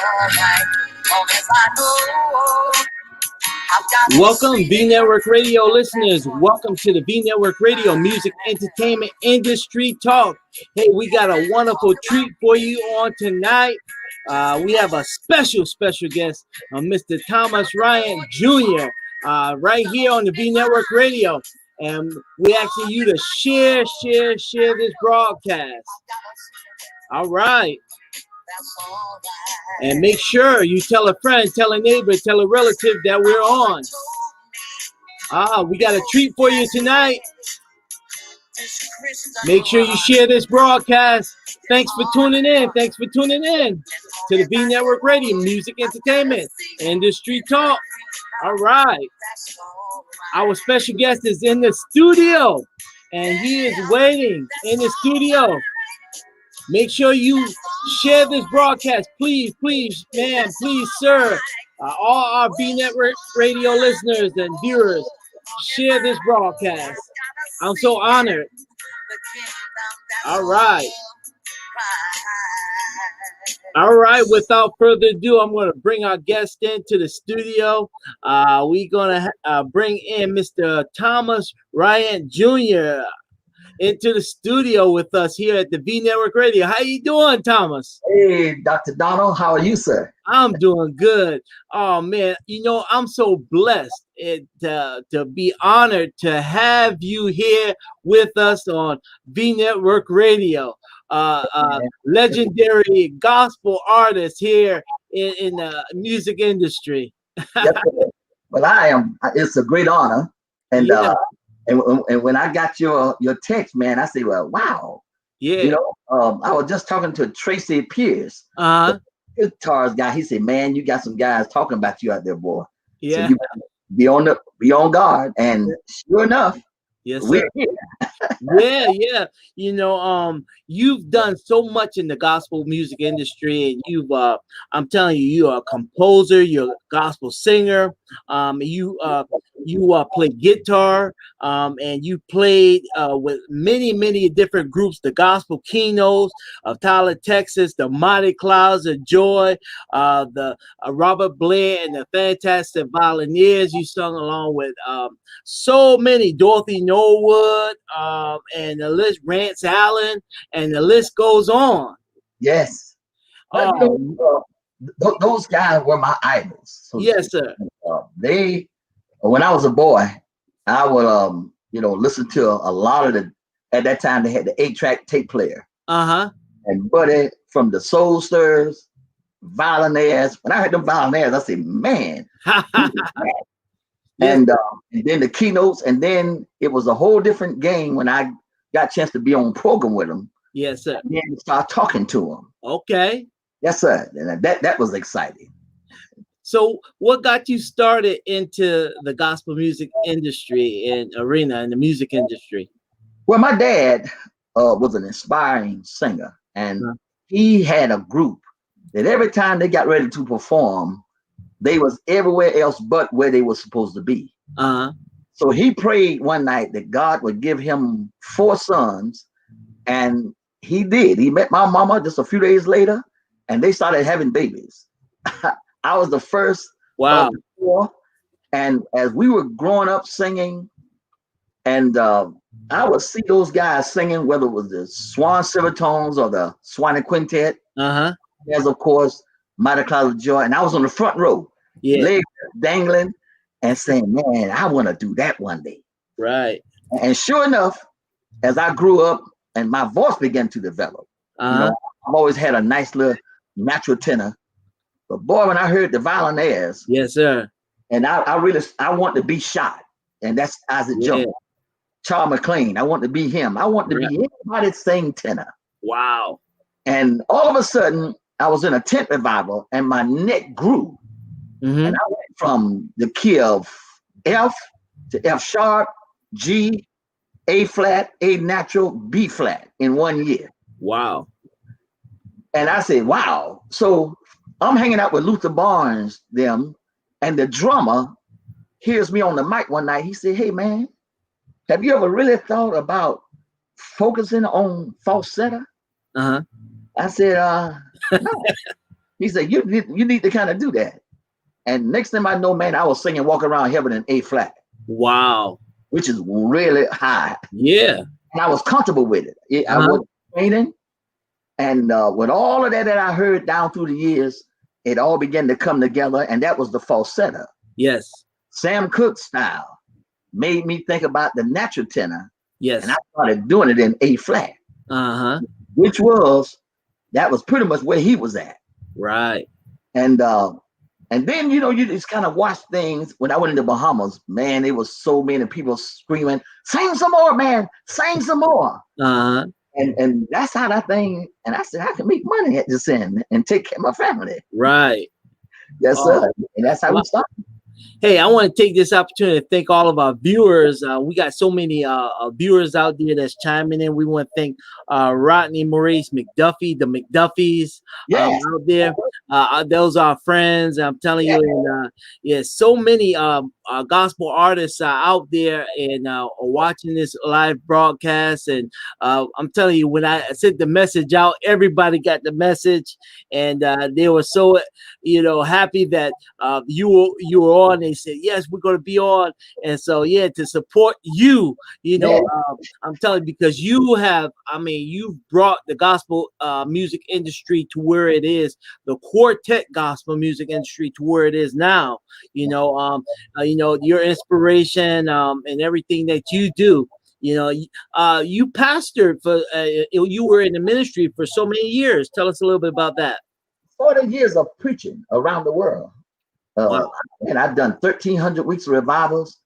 alright. Long as I know Welcome, Vnetwork Radio listeners. Welcome to the Vnetwork Radio Music Entertainment Industry Talk. Hey, we got a wonderful treat for you on tonight. We have a special guest, Mr. Thomas Rhyant Jr., right here on the Vnetwork Radio. And we asking you to share this broadcast. All right. And make sure you tell a friend, tell a neighbor, tell a relative that we're on. We got a treat for you tonight. Make sure you share this broadcast. Thanks for tuning in. To the Vnetwork Radio Music Entertainment Industry Talk. All right. Our special guest is in the studio, and he is waiting in the studio. Make sure you share this broadcast. Please, ma'am, please, sir. All our Vnetwork Radio listeners and viewers, share this broadcast. I'm so honored. All right. Without further ado, I'm going to bring our guest into the studio. We're going to bring in Mr. Thomas Rhyant Jr. into the studio with us here at the Vnetwork Radio. How you doing, Thomas? Hey, Dr. Donald, how are you, sir? I'm doing good. Oh, man, I'm so blessed to be honored to have you here with us on Vnetwork Radio. Legendary gospel artist here in the music industry. Yes, well, I am. It's a great honor. And yeah. And when I got your text, man, I said, well, wow. Yeah. I was just talking to Tracy Pierce, the guitars guy. He said, man, you got some guys talking about you out there, boy. Yeah. So you be on guard. And sure enough, yes, we're sir. here. Yeah. You've done so much in the gospel music industry, and I'm telling you, you are a composer, you're a gospel singer, you play guitar, and you played with many different groups, the Gospel Keynotes of Tyler, Texas, the Mighty Clouds of Joy, the Robert Blair and the Fantastic Volunteers. You sung along with so many, Dorothy Norwood, and the list, Rance Allen, and the list goes on. Yes. Those guys were my idols. So yes, sir. When I was a boy, I would listen to a lot of at that time they had the 8-track tape player. And Buddy from the Soul Stirrers, Violinaires. When I heard them Violinaires, I said, man. And then the Keynotes, and then it was a whole different game when I got a chance to be on program with them. Yes, sir. And then start talking to them. Okay. Yes, sir. And that was exciting. So what got you started into the gospel music industry and arena in the music industry? Well, my dad was an inspiring singer, and he had a group that every time they got ready to perform, they was everywhere else but where they were supposed to be. So he prayed one night that God would give him 4 sons, and he did. He met my mama just a few days later, and they started having babies. I was the first. Wow. Of the 4, and as we were growing up singing, and I would see those guys singing, whether it was the Swan Silvertones or the Swanee Quintet. As of course, Mighty Clouds of Joy, and I was on the front row, legs dangling, and saying, "Man, I want to do that one day." Right. And sure enough, as I grew up and my voice began to develop, I've always had a nice little natural tenor. But boy, when I heard the Violinaires, yes, sir, and I want to be shot, and that's Isaac Jones, Charles McLean. I want to be him. I want to be anybody sing tenor. Wow. And all of a sudden, I was in a tent revival, and my neck grew, and I went from the key of F to F sharp, G, A flat, A natural, B flat in 1 year. Wow. And I said, wow. So I'm hanging out with Luther Barnes, and the drummer hears me on the mic one night. He said, "Hey, man, have you ever really thought about focusing on falsetto?" I said, no. He said, you need to kind of do that. And next thing I know, man, I was singing Walk Around Heaven in A flat. Wow. Which is really high. Yeah. And I was comfortable with it. I was training. And with all of that I heard down through the years, it all began to come together. And that was the falsetto. Yes. Sam Cooke style made me think about the natural tenor. Yes. And I started doing it in A flat. Which that was pretty much where he was at. Right. And then, you just kind of watch things. When I went into Bahamas, man, there was so many people screaming, sing some more, man, sing some more. And that's how that thing, and I said, I can make money at this end and take care of my family. Right. Yes, sir. And that's how we started. Hey, I want to take this opportunity to thank all of our viewers. We got so many viewers out there that's chiming in. We want to thank Rodney Maurice McDuffie, the McDuffies out there. Those are our friends. I'm telling you, and so many gospel artists are out there and are watching this live broadcast. And I'm telling you, when I sent the message out, everybody got the message, and they were so happy that you were on. They said, yes, we're going to be on. And so, to support you, I'm telling you, because you've brought the gospel music industry to where it is, the quartet gospel music industry to where it is now. Your inspiration and everything that you do. You pastored for, you were in the ministry for so many years. Tell us a little bit about that. 40 years of preaching around the world. And I've done 1,300 weeks of revivals,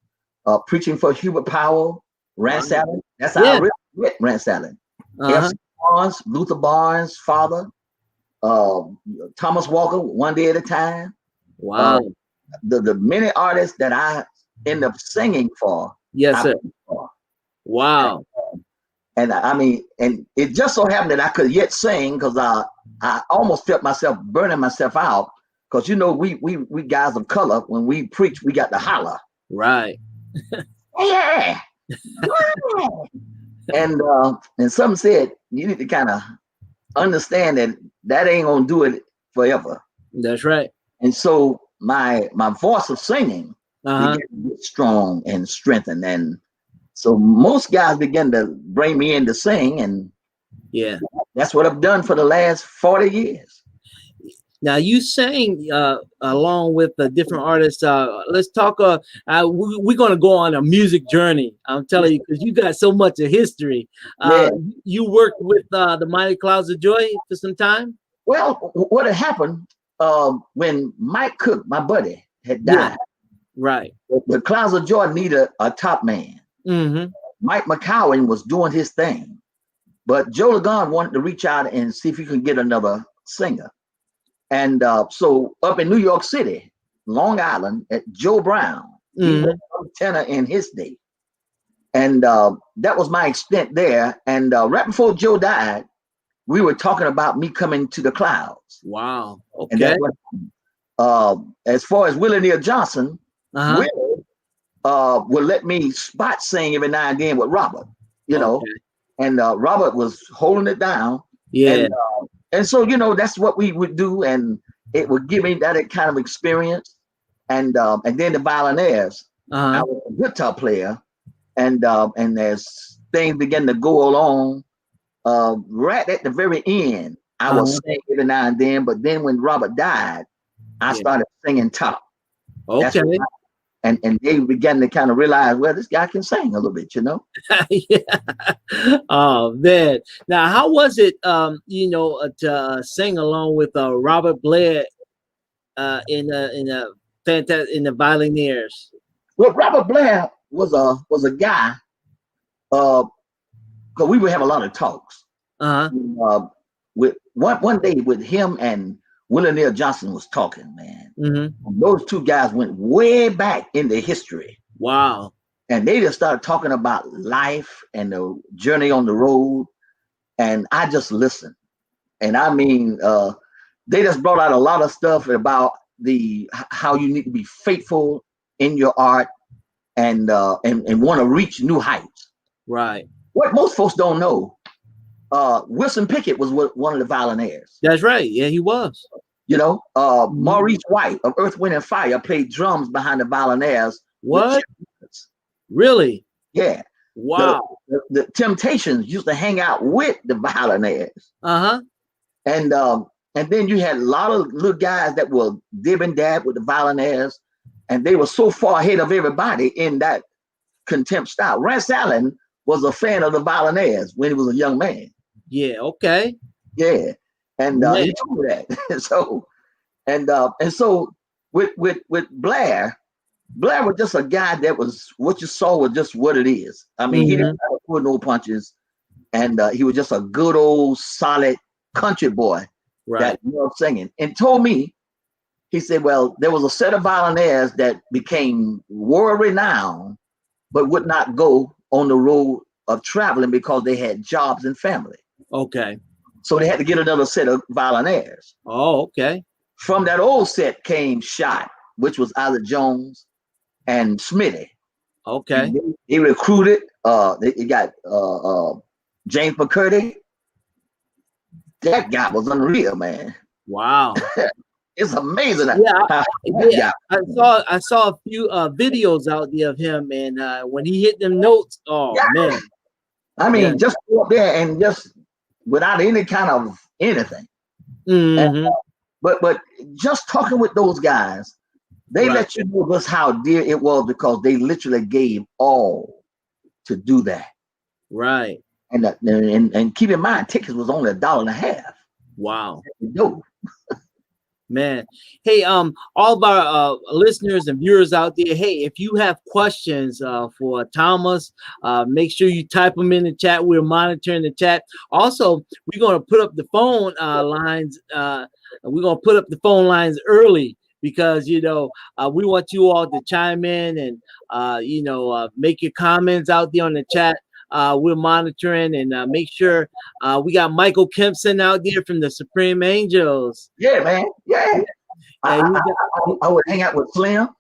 preaching for Hubert Powell, Rance Allen. That's how I met Rance Allen. F.C. Barnes, Luther Barnes' father, Thomas Walker, One Day at a Time. Wow. The many artists that I end up singing for. Yes, sir. Wow. And and it just so happened that I could yet sing because I almost felt myself burning myself out. Because we guys of color, when we preach, we got to holler. Right. Yeah. And some said you need to kind of understand that ain't gonna do it forever. That's right. And so my voice of singing began to get strong and strengthened. And so most guys began to bring me in to sing, and that's what I've done for the last 40 years. Now you sang along with different artists. Let's talk. We're going to go on a music journey. I'm telling you, because you got so much of history. You worked with the Mighty Clouds of Joy for some time. Well, what had happened when Mike Cook, my buddy, had died? Right. The Clouds of Joy needed a top man. Mike McCowan was doing his thing, but Joe Lagon wanted to reach out and see if he could get another singer. And so up in New York City, Long Island, at Joe Brown, he was a tenor in his day. And that was my extent there. And right before Joe died, we were talking about me coming to the Clouds. Wow. Okay. And that's what, as far as Willie Neal Johnson, Willie would let me spot sing every now and then with Robert, and Robert was holding it down. Yeah. And so, that's what we would do. And it would give me that kind of experience. And then the violinaires, I was a guitar player. And as things began to go along, right at the very end, I was singing every now and then. But then when Robert died, I started singing top. Okay. And they began to kind of realize, well, this guy can sing a little bit, Oh man! Now, how was it, to sing along with Robert Blair in the violinaires? Well, Robert Blair was a guy. Because we would have a lot of talks. With one day with him and Willie Neal Johnson was talking, man. Those two guys went way back into history. Wow. And they just started talking about life and the journey on the road. And I just listened. And they just brought out a lot of stuff about how you need to be faithful in your art and want to reach new heights. Right. What most folks don't know, Wilson Pickett was one of the violinaires. That's right. Yeah, he was. Maurice White of Earth, Wind and Fire played drums behind the violinaires. What? Really? Yeah. Wow. The Temptations used to hang out with the violinaires. Uh-huh. And then you had a lot of little guys that were dib and dab with the violinaires, and they were so far ahead of everybody in that contempt style. Rance Allen was a fan of the violinaires when he was a young man. Yeah. Okay. Yeah. And he told me that. So with Blair was just a guy that was what you saw was just what it is. I mean, he didn't pull no punches, and he was just a good old solid country boy that loved singing. And told me, he said, well, there was a set of violinaires that became world renowned, but would not go on the road of traveling because they had jobs and family. Okay. So they had to get another set of violinaires. Oh, okay. From that old set came Shot, which was Isaac Jones and Smitty. Okay. He recruited. They got James McCurdy. That guy was unreal, man. Wow. It's amazing. Yeah. I saw a few videos out there of him, and when he hit them notes, man. I mean, just go up there and just without any kind of anything. Mm-hmm. But just talking with those guys, they let you know just how dear it was because they literally gave all to do that. Right. And keep in mind, tickets was only $1.50. Wow. No. Man. Hey, all of our listeners and viewers out there, hey, if you have questions for Thomas, make sure you type them in the chat. We're monitoring the chat. Also, we're going to put up the phone lines. We're going to put up the phone lines early because, we want you all to chime in and, make your comments out there on the chat. We're monitoring and make sure we got Michael Kempson out there from the Supreme Angels. Yeah, man. Yeah. I would hang out with Slim.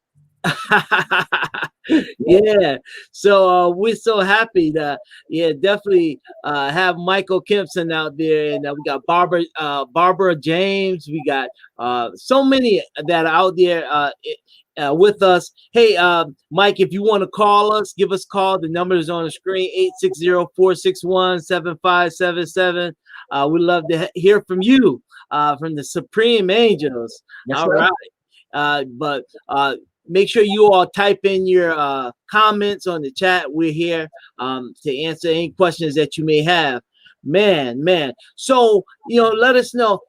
Yeah. So we're so happy to definitely have Michael Kempson out there, and we got Barbara James. We got so many that are out there with us. Hey, Mike, if you want to call us, give us a call. The number is on the screen, 860-461-7577. We'd love to hear from you from the Supreme Angels. That's all right. But make sure you all type in your comments on the chat. We're here to answer any questions that you may have. Man. So, let us know.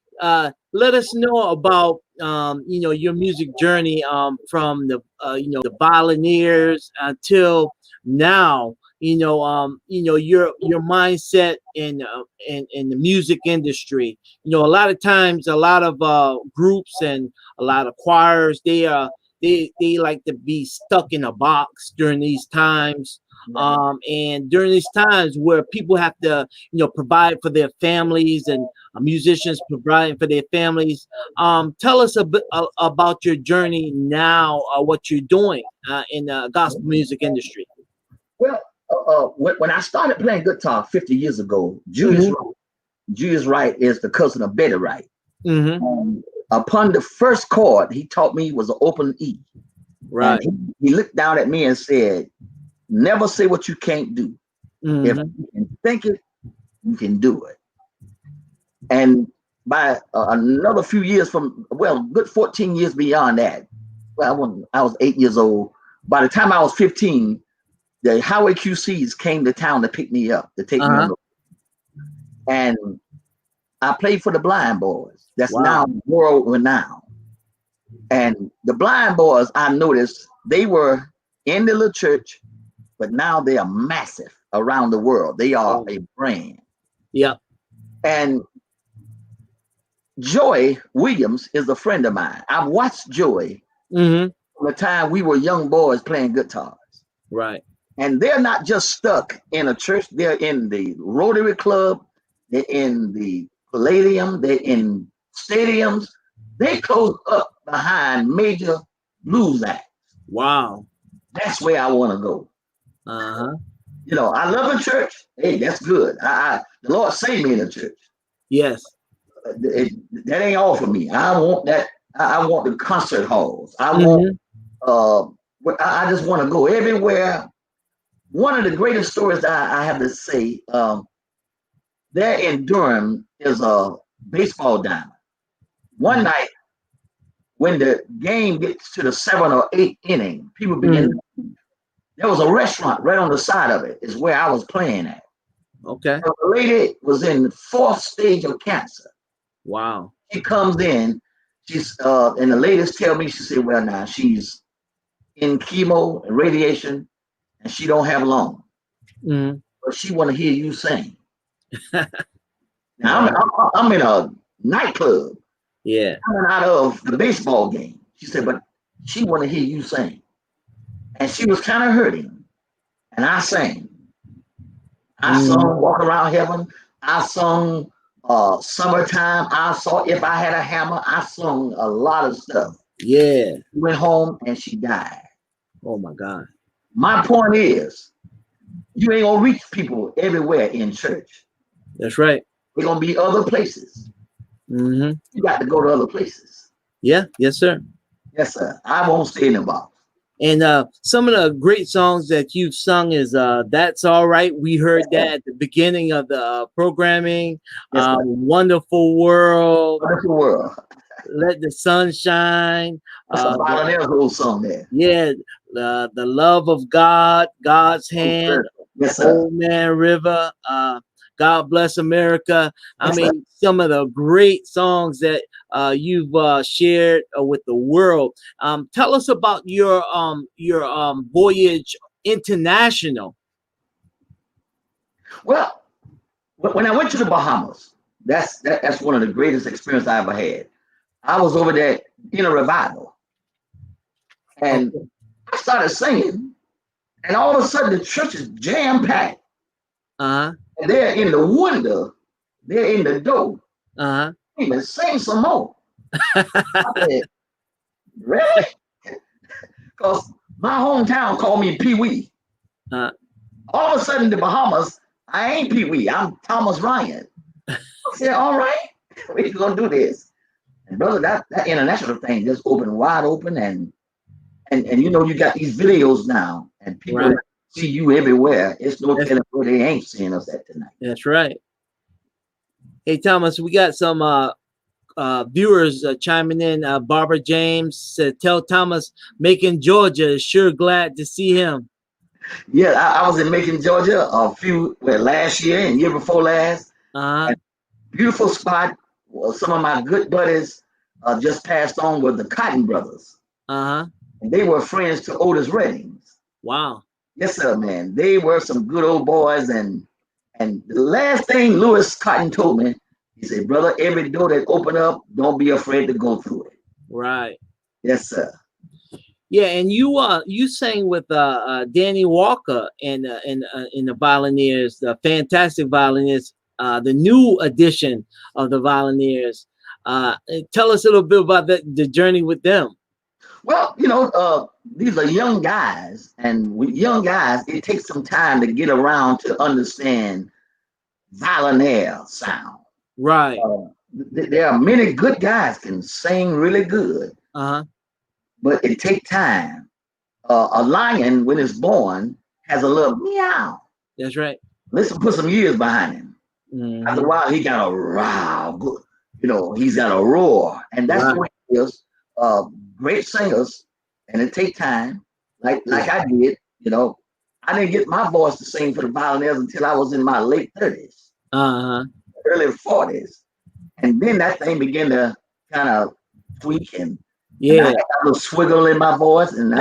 Let us know about your music journey from the the Violinaires until now. Your mindset in the music industry. A lot of times, a lot of groups and a lot of choirs, they like to be stuck in a box during these times. And during these times where people have to, provide for their families and musicians providing for their families. Tell us a bit about your journey now, what you're doing in the gospel music industry. Well, when I started playing guitar 50 years ago, Julius Wright is the cousin of Betty Wright. Mm-hmm. Upon the first chord he taught me was an open E. Right. And he looked down at me and said, never say what you can't do. Mm-hmm. If you can think it, you can do it. And by another few years good 14 years beyond that, well, I was 8 years old. By the time I was 15, the highway QCs came to town to pick me up, to take me on the road. And I played for the Blind Boys. That's now world renowned. And the Blind Boys, I noticed, they were in the little church, but now they are massive around the world. They are a brand. Yeah. And Joy Williams is a friend of mine. I've watched Joy from the time we were young boys playing guitars. Right. And they're not just stuck in a church. They're in the Rotary Club. They're in the Palladium. They're in stadiums. They close up behind major blues acts. Wow. That's where I want to go. Uh-huh. I love the church. Hey, that's good. The Lord saved me in the church. Yes. that ain't all for me. I want that. I want the concert halls. I want. I just want to go everywhere. One of the greatest stories that I have to say, there in Durham is a baseball diamond. One night, when the game gets to the 7th or 8th inning, people begin. There was a restaurant right on the side of it. Is where I was playing at. Okay. So the lady was in the 4th stage of cancer. Wow. She comes in. She's and the ladies tell me, she said, well, now she's in chemo and radiation, and she don't have long. But she want to hear you sing. Now I'm in a nightclub. Yeah. Coming out of the baseball game. She said, but she want to hear you sing. And she was kind of hurting. And I sang. I sung Walk Around Heaven. I sung Summertime. I saw If I Had a Hammer. I sung a lot of stuff. Yeah. She went home and she died. Oh my God. My point is, you ain't gonna reach people everywhere in church. That's right. There's gonna be other places. You got to go to other places. Yeah. Yes, sir. Yes, sir. I won't stay in the box. And some of the great songs that you've sung is That's All Right. We heard that at the beginning of the programming. Yes, Wonderful World. Wonderful World. Let the Sun Shine. That's a Violin's old song there. Yeah. The Love of God, God's Hand. Yes, sir. Old Man River. God Bless America. Yes, I mean, some of the great songs that you've shared with the world. Tell us about your voyage international. Well, when I went to the Bahamas, that's one of the greatest experiences I ever had. I was over there in a revival, and I started singing, and all of a sudden the church is jam packed. And they're in the window, they're in the door. Even sing some more. I said, really? Because my hometown called me Pee Wee. All of a sudden, the Bahamas, I ain't Pee Wee. I'm Thomas Rhyant. I said, all right, we're gonna do this. And brother, that international thing just opened wide open, and you know, you got these videos now, and people see you everywhere. It's no telling where they ain't seeing us at tonight. That's right. Hey Thomas, we got some viewers chiming in. Barbara James said, "Tell Thomas Macon, Georgia is sure glad to see him." Yeah, I was in Macon, Georgia last year and year before last. Beautiful spot. Well, some of my good buddies just passed on with the Cotton Brothers. And they were friends to Otis Reddings. Wow. Yes, sir, man. They were some good old boys. And the last thing Lewis Cotton told me, he said, brother, every door that open up, don't be afraid to go through it. Right. Yes, sir. Yeah, and you sang with Danny Walker and the Violiniers, the fantastic Violiniers, the new edition of the Violiniers. Tell us a little bit about the journey with them. Well, you know, these are young guys, and with young guys, it takes some time to get around to understand violinaire sound. Right. There are many good guys can sing really good, but it takes time. A lion, when it's born, has a little meow. That's right. Listen, put some years behind him. After a while, he got a row. You know, he's got a roar, and that's what it is. Great singers, and it takes time. Like I did, you know, I didn't get my voice to sing for the Violinaires until I was in my late 30s, early 40s, and then that thing began to kind of tweak, and I got a little swiggle in my voice, and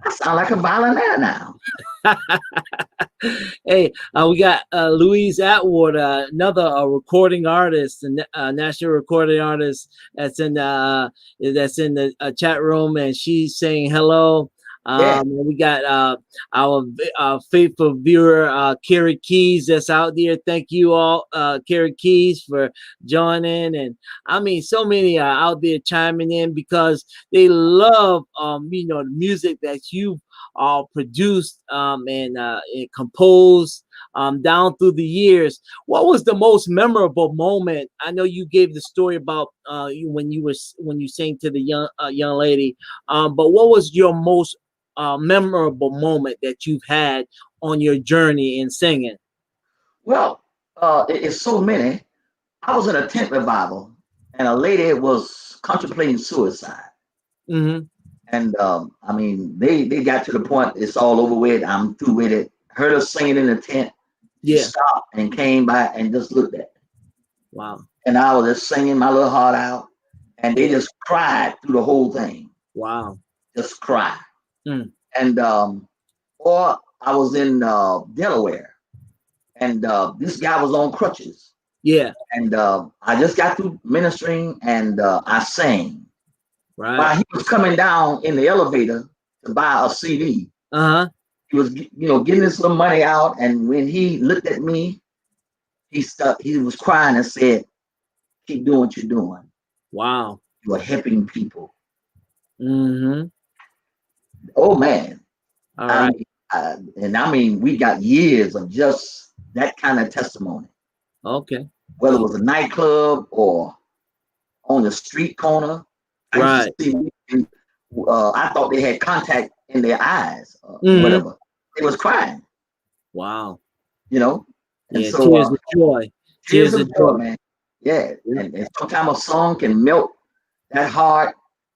I sound like a violinaire now. Hey, we got Louise Atwood, another recording artist, and national recording artist that's in the chat room, and she's saying hello. We got our faithful viewer, Carrie Keys, that's out there. Thank you all, Carrie Keys, for joining. And I mean, so many are out there chiming in because they love, you know, the music that you've produced and composed. down through the years. What was the most memorable moment? I know you gave the story about when you sang to the young lady, but what was your most memorable moment that you've had on your journey in singing? Well, it's so many. I was in a tent revival, and a lady was contemplating suicide. Mm-hmm. And I mean, they got to the point, it's all over with. I'm through with it. Heard her singing in the tent. She stopped and came by and just looked at me. Wow. And I was just singing my little heart out, and they just cried through the whole thing. Wow. Just cry. Mm. And or I was in Delaware, and this guy was on crutches. Yeah. And I just got through ministering, and I sang. Right. While he was coming down in the elevator to buy a CD, he was, getting his little money out. And when he looked at me, he was crying and said, "Keep doing what you're doing. Wow. You are helping people." Mm-hmm. Oh man. All right. And I mean, we got years of just that kind of testimony. Okay. Whether it was a nightclub or on the street corner. Right. I thought they had contact in their eyes, whatever. They was crying. Wow. And yeah, so tears of joy. Tears of joy, man. Yeah. And sometimes a song can melt that heart.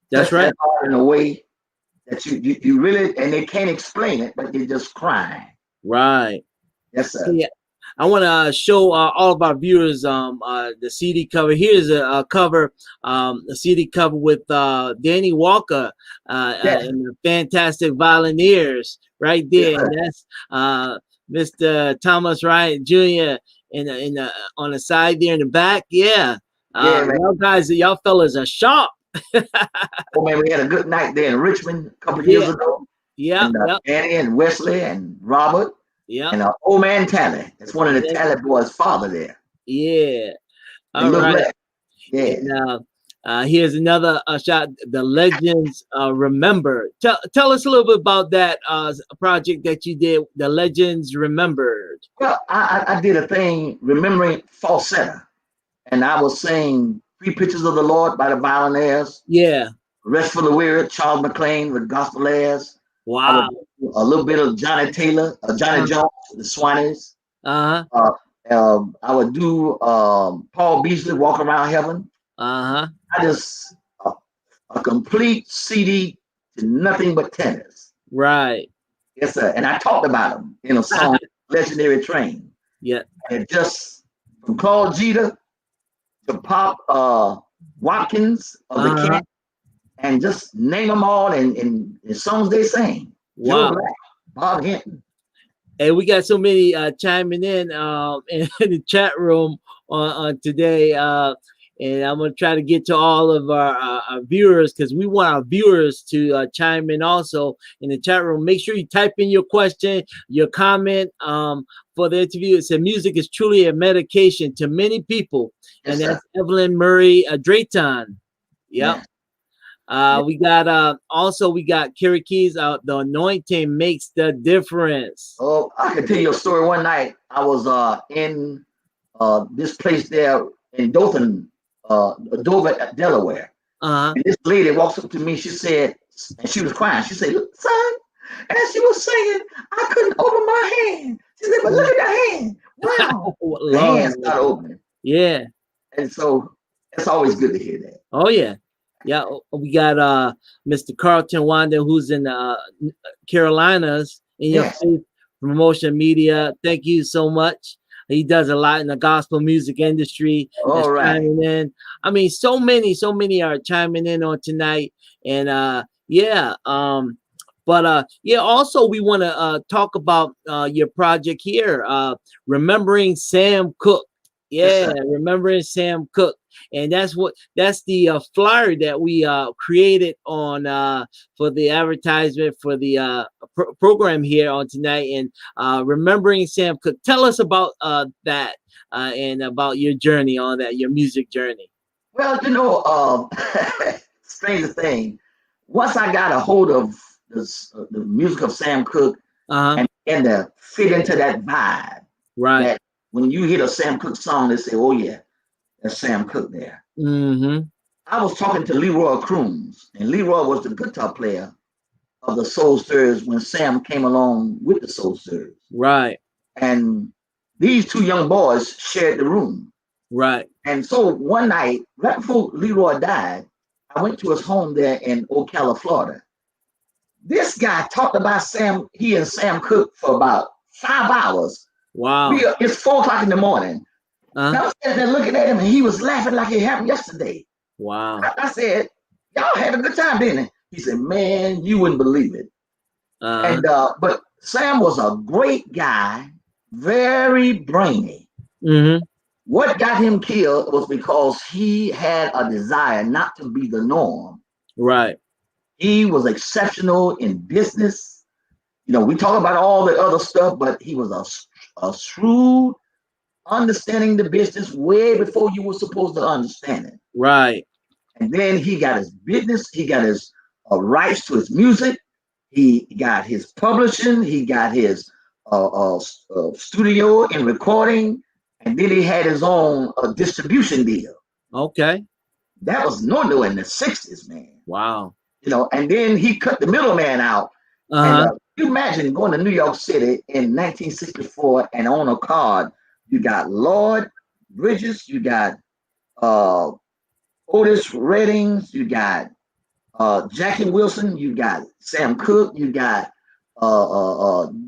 That's right. That heart in a way that you really, and they can't explain it, but they just crying. Right. Yes, sir. Yeah. I want to show all of our viewers the CD cover. Here's a cover, a CD cover with Danny Walker and the Fantastic Violiniers right there. And that's Mr. Thomas Rhyant Jr. on the side there in the back. Yeah. Y'all fellas are sharp. Oh man, we had a good night there in Richmond a couple of years ago. Yeah. Danny and Wesley and Robert. Yeah. And old man Tally. It's one of the Tally boys' father there. Yeah. All right. Yeah. And, here's another shot. The Legends Remember. Tell us a little bit about that project that you did. The Legends Remembered. Well, I did a thing remembering falsetto, and I was saying Three Pictures of the Lord by the Violinaires. Yeah. Rest for the Weary, Charles McClain with Gospel Airs. Wow. A little bit of Johnny Taylor, Johnny Jones, the Swannies. I would do Paul Beasley, Walk Around Heaven. I just a complete CD to nothing but tenors. Right. Yes, sir. And I talked about them in a song, Legendary Train. Yeah. And just from Claude Jeter to Pop Watkins of the Cat, and just name them all and songs they sang. Wow. Joe Black, Bob Hinton. And we got so many chiming in the chat room on today. And I'm going to try to get to all of our viewers, because we want our viewers to chime in also in the chat room. Make sure you type in your question, your comment for the interview. It said, music is truly a medication to many people. Yes, and that's Evelyn Murray Drayton. Yep. Yeah. We got Kerry Keys. The anointing makes the difference. Oh, I can tell you a story. One night I was in this place there in Dothan, Dover, Delaware. And this lady walks up to me. She said, and she was crying. She said, "Look, son," as she was singing, I couldn't open my hand. She said, "But look at the hand. Wow." The hand started opening. Yeah. And so it's always good to hear that. Oh yeah. Yeah, we got Mr. Carlton Wanda, who's in Carolinas, in your faith promotion media. Thank you so much. He does a lot in the gospel music industry. All right. Chiming in. I mean, so many are chiming in on tonight. And also we want to talk about your project here, Remembering Sam Cooke. Yeah, Remembering Sam Cooke. And that's the flyer that we created on for the advertisement for the program here on tonight. And Remembering Sam Cooke. Tell us about that and about your journey on that, your music journey. Well, strange thing. Once I got a hold of the music of Sam Cooke and to fit into that vibe, Right. That when you hear a Sam Cooke song, they say, "Oh yeah, that's Sam Cooke there." Mm-hmm. I was talking to Leroy Crooms, and Leroy was the guitar player of the Soul Stirrers when Sam came along with the Soul Stirrers. Right. And these two young boys shared the room. Right. And so one night, right before Leroy died, I went to his home there in Ocala, Florida. This guy talked about Sam, he and Sam Cooke for about 5 hours. Wow. It's 4 o'clock in the morning. And I was sitting there looking at him, and he was laughing like it happened yesterday. Wow. I said, "Y'all had a good time, didn't it?" He said, "Man, you wouldn't believe it." But Sam was a great guy, very brainy. Mm-hmm. What got him killed was because he had a desire not to be the norm. Right. He was exceptional in business. You know, we talk about all the other stuff, but he was a shrewd, understanding the business way before you were supposed to understand it. Right. And then he got his business, he got his rights to his music, he got his publishing, he got his studio and recording, and then he had his own distribution deal. Okay. That was no in the 60s, man. Wow. You know, and then he cut the middleman out. And you imagine going to New York City in 1964 and on a card, you got Lloyd Bridges, you got Otis Reddings, you got Jackie Wilson, you got Sam Cooke, you got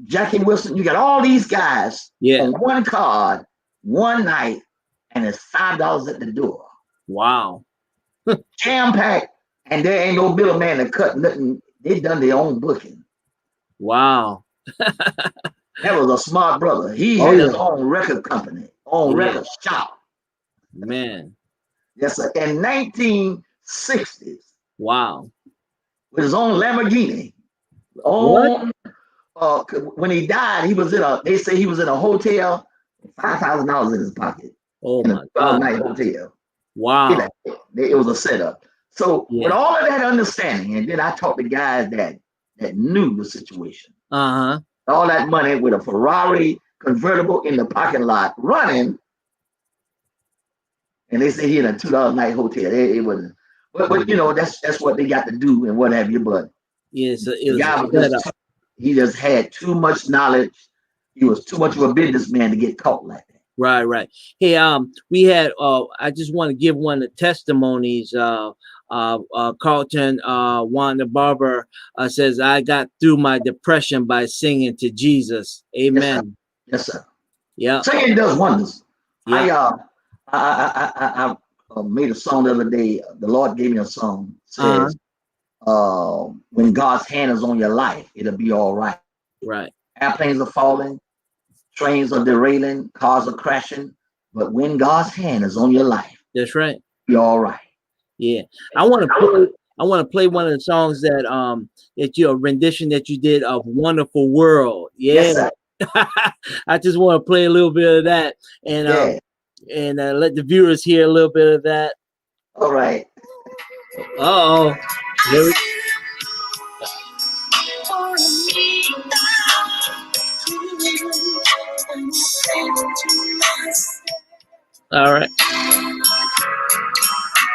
Jackie Wilson, you got all these guys on one card, one night, and it's $5 at the door. Wow. Jam packed, and there ain't no middleman to cut nothing. They done their own booking. Wow. That was a smart brother. He had his own record company, own record shop. Man. Yes, sir. In 1960s. Wow. With his own Lamborghini. When he died, they say he was in a hotel, $5,000 in his pocket. Oh in my a 12-night hotel. Wow. It was a setup. So with all of that understanding, and then I talked to guys that knew the situation. Uh-huh. All that money with a Ferrari convertible in the parking lot running. And they say he in a $2 night hotel. It wasn't. But you know, that's what they got to do and what have you. But he just had too much knowledge. He was too much of a businessman to get caught like that. Right. Hey, we had I just want to give one of the testimonies. Carlton Wanda Barber says, "I got through my depression by singing to Jesus." Amen. Yes, sir. Yeah. Singing does wonders. Yeah. I made a song the other day. The Lord gave me a song. It says, when God's hand is on your life, it'll be all right. Right. Airplanes are falling, trains are derailing, cars are crashing, but when God's hand is on your life, that's right. You're all right. Yeah. I want to play one of the songs that that your rendition that you did of "Wonderful World." Yeah. Yes, sir. I just want to play a little bit of that and let the viewers hear a little bit of that. All right. Uh-oh. All right.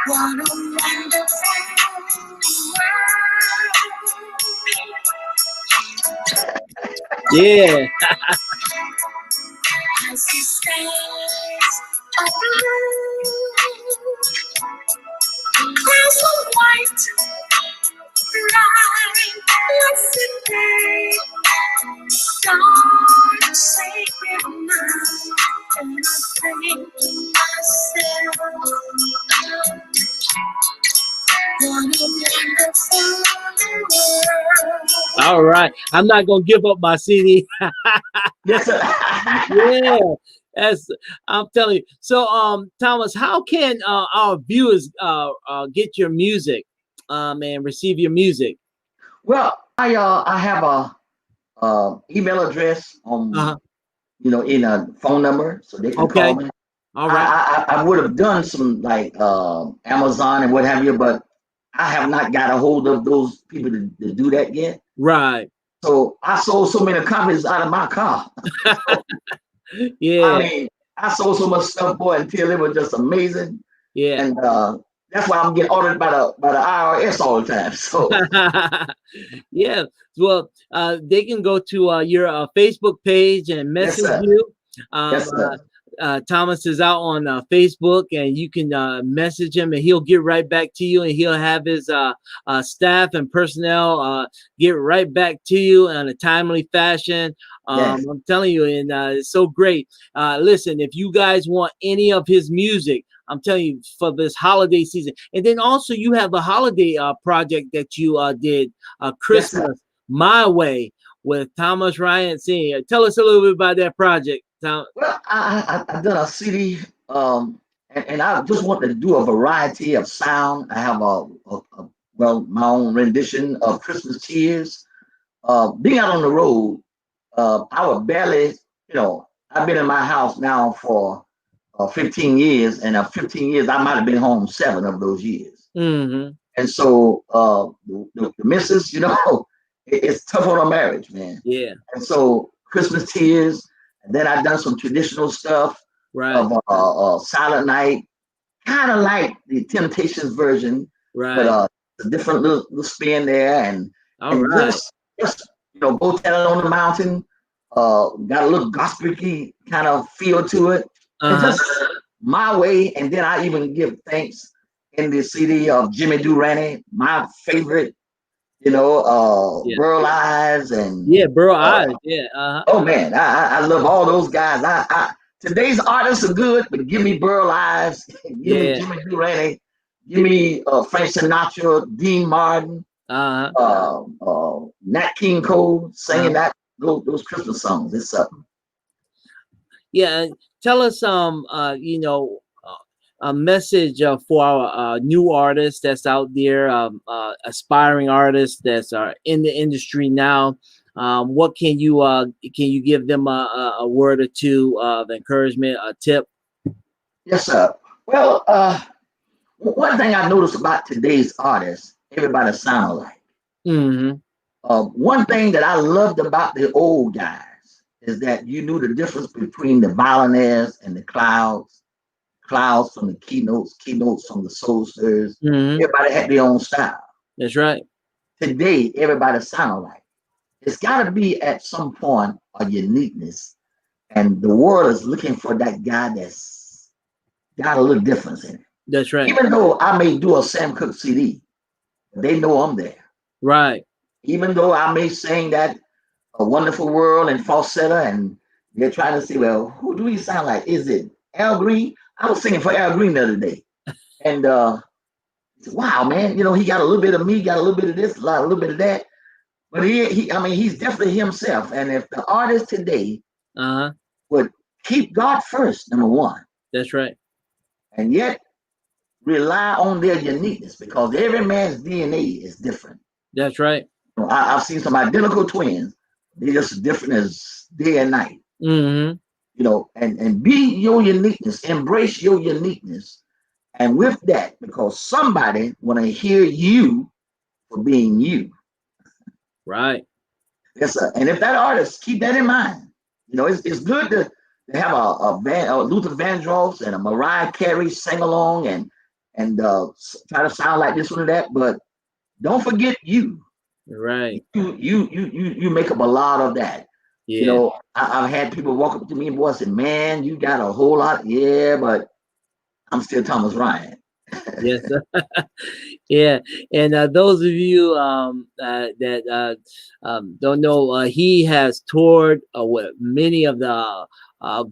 What a wonderful world. Yeah. I see skies of blue, clouds of white, bright, blessed day, dark, sacred night, and I think to myself, what a wonderful world. All right. I'm not gonna give up my CD. Yes, sir. Yeah. I'm telling you. So Thomas, how can our viewers get your music and receive your music? Well, I have a email address on in a phone number, so they can call me. All right. I would have done some like Amazon and what have you, but I have not got a hold of those people to do that yet. Right. So I sold so many copies out of my car. Yeah, I mean, I sold so much stuff, boy, until it was just amazing. yeah. And that's why I'm getting ordered by the IRS all the time. So Yeah. Well, they can go to your Facebook page and yes, message sir. you. Um, Yes, sir. Thomas is out on Facebook, and you can message him, and he'll get right back to you, and he'll have his staff and personnel get right back to you in a timely fashion. Yes. I'm telling you, and it's so great. Listen, if you guys want any of his music, I'm telling you, for this holiday season, and then also you have a holiday project that you did, Yes, sir. Christmas My Way with Thomas Rhyant Sr. Tell us a little bit about that project, Tom. Well, I've done a CD, and I just want to do a variety of sound. I have well, my own rendition of Christmas Tears. Being out on the road, I would barely, I've been in my house now for 15 years, and 15 years, I might have been home 7 of those years. Mm-hmm. And so the missus, it's tough on a marriage, man. Yeah. And so Christmas Tears, and then I've done some traditional stuff Right. of Silent Night, kind of like the Temptations version, Right. but a different little spin there, All and right. just go tell it on the mountain. Got a little gospel-y kind of feel to it, and Uh-huh. just my way. And then I even give thanks in the CD of Jimmy Durante, my favorite, Yeah. Burl Eyes and Yeah, bro. Yeah. Uh-huh. oh man, I love all those guys. Today's artists are good, but give me Burl Eyes, give me Yeah. Jimmy Durante, give me Frank Sinatra, Dean Martin, Uh-huh. Nat King Cole singing Uh-huh. those Christmas songs. It's something. Yeah. Tell us a message for our new artists that's out there, aspiring artists that are in the industry now. What can you give them a word or two of encouragement, a tip? Yes, sir. Well, one thing I noticed about today's artists, everybody sound alike. Mm-hmm. One thing that I loved about the old guys is that you knew the difference between the violinaires and the clouds from the keynotes from the soulsters. Mm-hmm. Everybody had their own style. That's right. Today, everybody sound alike. It's got to be at some point a uniqueness, and the world is looking for that guy that's got a little difference in it. That's right. Even though I may do a Sam Cooke CD, they know I'm there. Right. Even though I may sing that A Wonderful World and falsetto, and they're trying to say, well, who do we sound like? Is it Al Green? I was singing for Al Green the other day, and wow, man, he got a little bit of me, got a little bit of this, a little bit of that, but he's definitely himself. And if the artist today Uh-huh. would keep God first, number one, That's right. and yet rely on their uniqueness, because every man's DNA is different. That's right. I've seen some identical twins. They're just different as day and night. Mm-hmm. And be your uniqueness, embrace your uniqueness. And with that, because somebody want to hear you for being you. Right. Yes, sir. And if that artist, keep that in mind. It's good to have a Luther Vandross and a Mariah Carey sing along and try to sound like this one or that, but don't forget you. Right. You make up a lot of that. Yeah. I've had people walk up to me and boy say, "Man, you got a whole lot." Yeah, but I'm still Thomas Rhyant. Yes. Yeah. And those of you that don't know, he has toured with many of the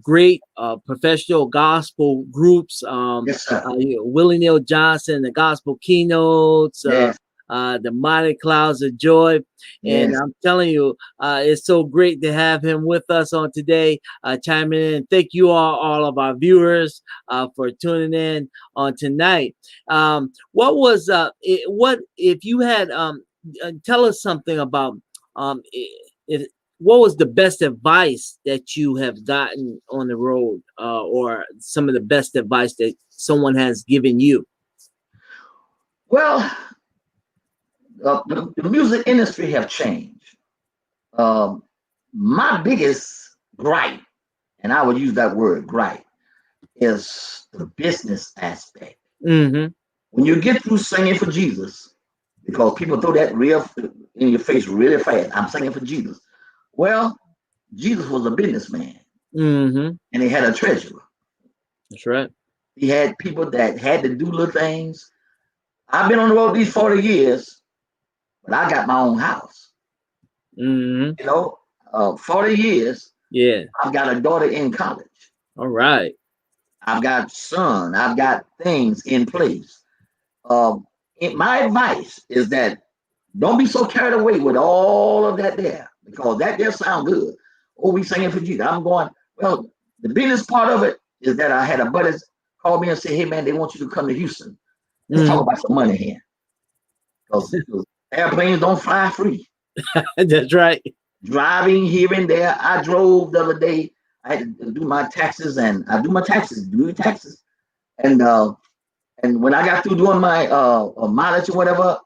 great professional gospel groups. Yes, sir. Willie Neal Johnson, the Gospel Keynotes. Yes. The Mighty Clouds of Joy. And Yes. I'm telling you, it's so great to have him with us on today, chiming in. Thank you all of our viewers for tuning in on tonight. What if you had tell us something about what was the best advice that you have gotten on the road, or some of the best advice that someone has given you? Well, the music industry have changed. My biggest gripe and I would use that word gripe, is the business aspect. Mm-hmm. When you get through singing for Jesus, because people throw that real in your face really fast. I'm singing for Jesus. Well, Jesus was a businessman, Mm-hmm. and he had a treasurer. That's right. He had people that had to do little things. I've been on the road these 40 years, but I got my own house. Mm-hmm. 40 years. Yeah. I've got a daughter in college. All right. I've got son. I've got things in place. My advice is that don't be so carried away with all of that there, because that there sound good. Oh, we singing for Jesus. I'm going, well, the business part of it is that I had a buddy call me and say, hey man, they want you to come to Houston. Let's talk about some money here. Because airplanes don't fly free. That's right. Driving here and there. I drove the other day. I had to do my taxes, and I do my taxes, And when I got through doing my mileage or whatever,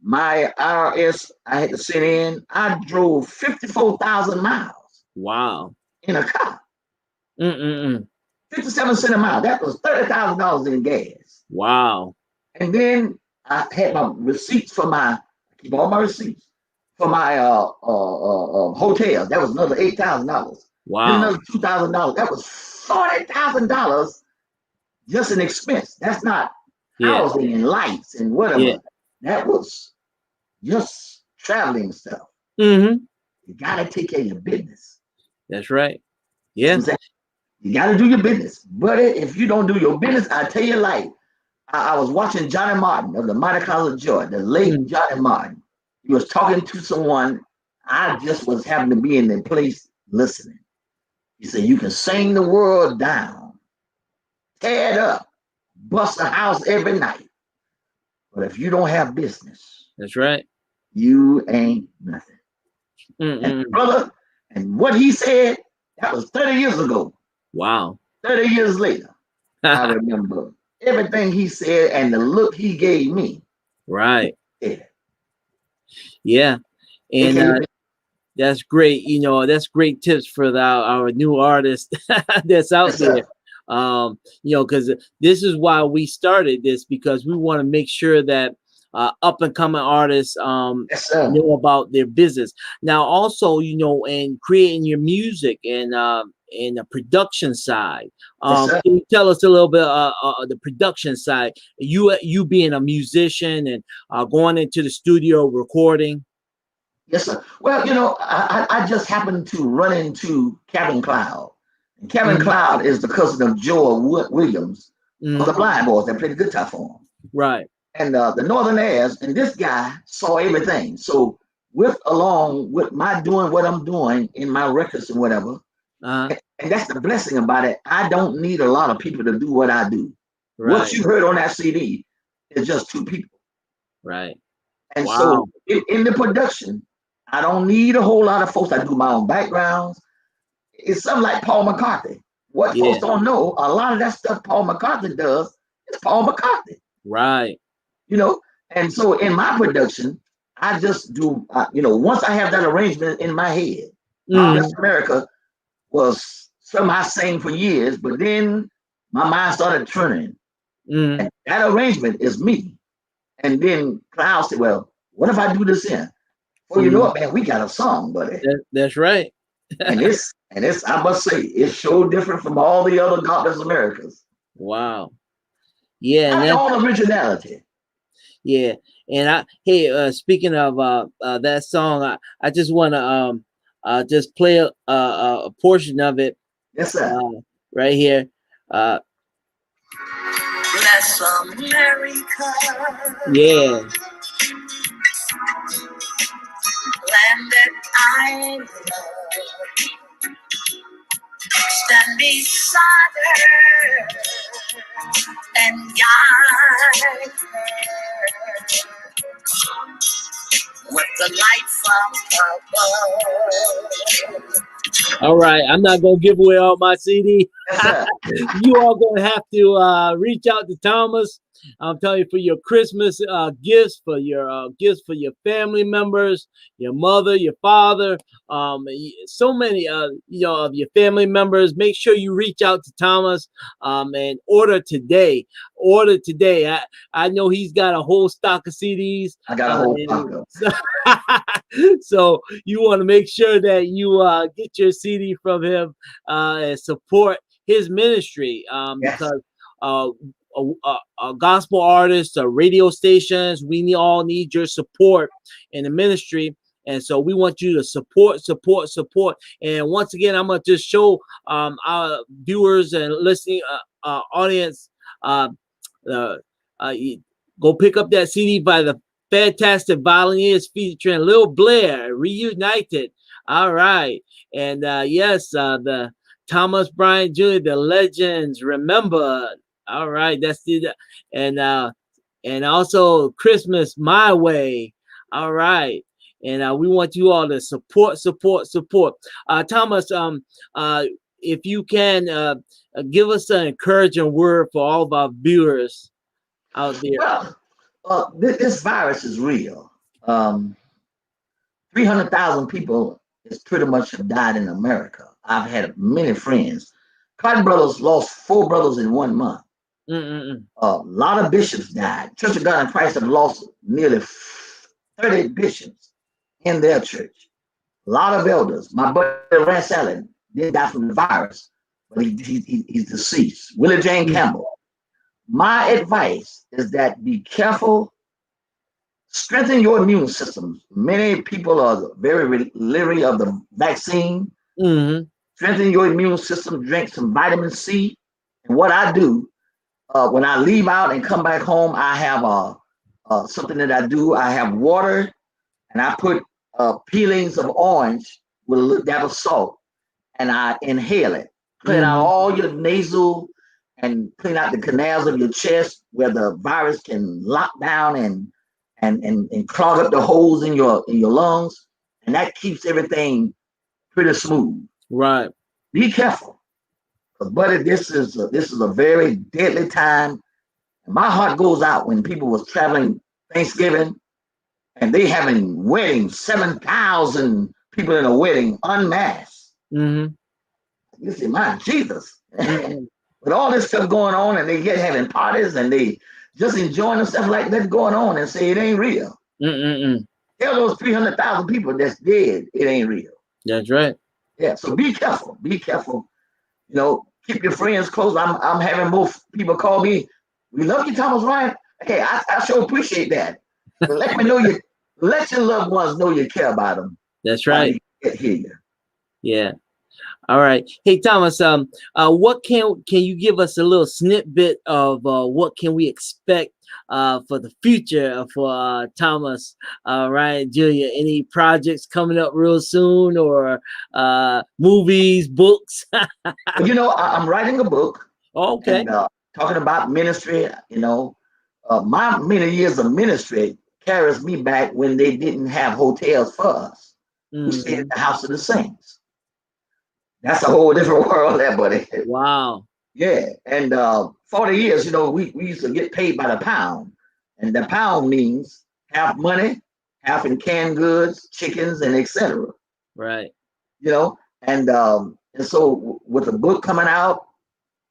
my IRS I had to send in. I drove 54,000 miles. Wow. In a car. 57 cents a mile. That was $30,000 in gas. Wow. And then I had my receipts for I keep all my receipts for my hotel. That was another $8,000. Wow. Then another $2,000. That was $40,000 just an expense. That's not housing and lights and whatever. Yeah. That was just traveling stuff. Mm-hmm. You gotta take care of your business. That's right. Yeah. You gotta do your business. But if you don't do your business, I tell you, like, I was watching Johnny Martin of the Mighty Clouds of Joy, the late Johnny Martin. He was talking to someone. I just was having to be in the place listening. He said, you can sing the world down, tear it up, bust a house every night. But if you don't have business, that's right, you ain't nothing. And brother, and what he said, that was 30 years ago. Wow. 30 years later, I remember everything he said and the look he gave me. Right. Yeah. Yeah. And that's great. That's great tips for our new artist that's out there. Because this is why we started this, because we want to make sure that up and coming artists know about their business. Now, also, and creating your music and the production side. Can you tell us a little bit the production side? You being a musician and going into the studio recording. Yes, sir. Well, I just happened to run into Kevin Cloud. And Kevin Cloud is the cousin of Joel Williams of the Blind Boys that played the guitar for him. Right. And the Northern Airs, and this guy saw everything. So along with my doing what I'm doing in my records and whatever, and that's the blessing about it. I don't need a lot of people to do what I do. Right. What you heard on that CD is just two people. Right. And so in the production, I don't need a whole lot of folks. I do my own backgrounds. It's something like Paul McCartney. What folks don't know, a lot of that stuff Paul McCartney does is Paul McCartney. Right. And so in my production, I just do, once I have that arrangement in my head, Miss America was something I sang for years, but then my mind started turning. And that arrangement is me. And then Cloud said, well, what if I do this in? Well, you know what, man, we got a song, buddy. That's right. and it's, I must say, it's so different from all the other God Bless Americas. Wow. Yeah. And all originality. Yeah. And speaking of that song, I just want to just play a portion of it. Yes, sir. Right here. Bless America. Yeah. Land that I love. Stand beside her and guide her with the light from above. All right, I'm not gonna give away all my CD. Yes, You are gonna have to reach out to Thomas. I'm telling you, for your Christmas gifts, for your family members, your mother, your father, so many of your family members. Make sure you reach out to Thomas and order today. Order today. I know he's got a whole stock of CDs. I got a whole stock of. So you want to make sure that you get your CD from him and support his ministry Yes. because gospel artists, radio stations, we all need your support in the ministry. And so we want you to support. And once again, I'm going to just show our viewers and listening audience, go pick up that CD by the Fantastic Violinists featuring Lil Blair, Reunited. All right. And yes, the Thomas Rhyant Jr., the Legends Remembered. All right, that's the and also Christmas My Way. All right, and we want you all to support. Thomas, if you can give us an encouraging word for all of our viewers out there. Well, this virus is real. 300,000 people is pretty much have died in America. I've had many friends. Cotton Brothers lost 4 brothers in 1 month. A lot of bishops died. Church of God in Christ have lost nearly 30 bishops in their church. A lot of elders. My buddy Rance Allen did die from the virus, but he's deceased. Willie Jane Campbell. My advice is that be careful. Strengthen your immune system. Many people are very leery of the vaccine. Strengthen your immune system. Drink some vitamin C. And what I do, when I leave out and come back home, I have something that I do. I have water, and I put peelings of orange with a little dab of salt, and I inhale it. Clean out all your nasal and clean out the canals of your chest where the virus can lock down and clog up the holes in your lungs, and that keeps everything pretty smooth. Right. Be careful. Buddy, this is a very deadly time. My heart goes out when people was traveling Thanksgiving and they having weddings, 7,000 people in a wedding unmasked. You say, my Jesus. With all this stuff going on and they get having parties and they just enjoying themselves like that's going on and say it ain't real. Tell those 300,000 people that's dead, it ain't real. That's right. Yeah, so be careful. Be careful. You know, keep your friends close. I'm having more people call me. We love you, Thomas Rhyant. Hey, I sure appreciate that. Let me know let your loved ones know you care about them. That's right. Hear you. Yeah. All right. Hey, Thomas, what can you give us a little snippet of what can we expect for the future for Thomas Rhyant Jr.? Any projects coming up real soon or movies, books? You know, I'm writing a book. Okay. And, talking about ministry, you know, my many years of ministry carries me back when they didn't have hotels for us. We stayed at the House of the Saints. That's a whole different world there, buddy. Wow. Yeah. And 40 years, you know, we used to get paid by the pound. And the pound means half money, half in canned goods, chickens, and etc. Right. You know, and so with the book coming out,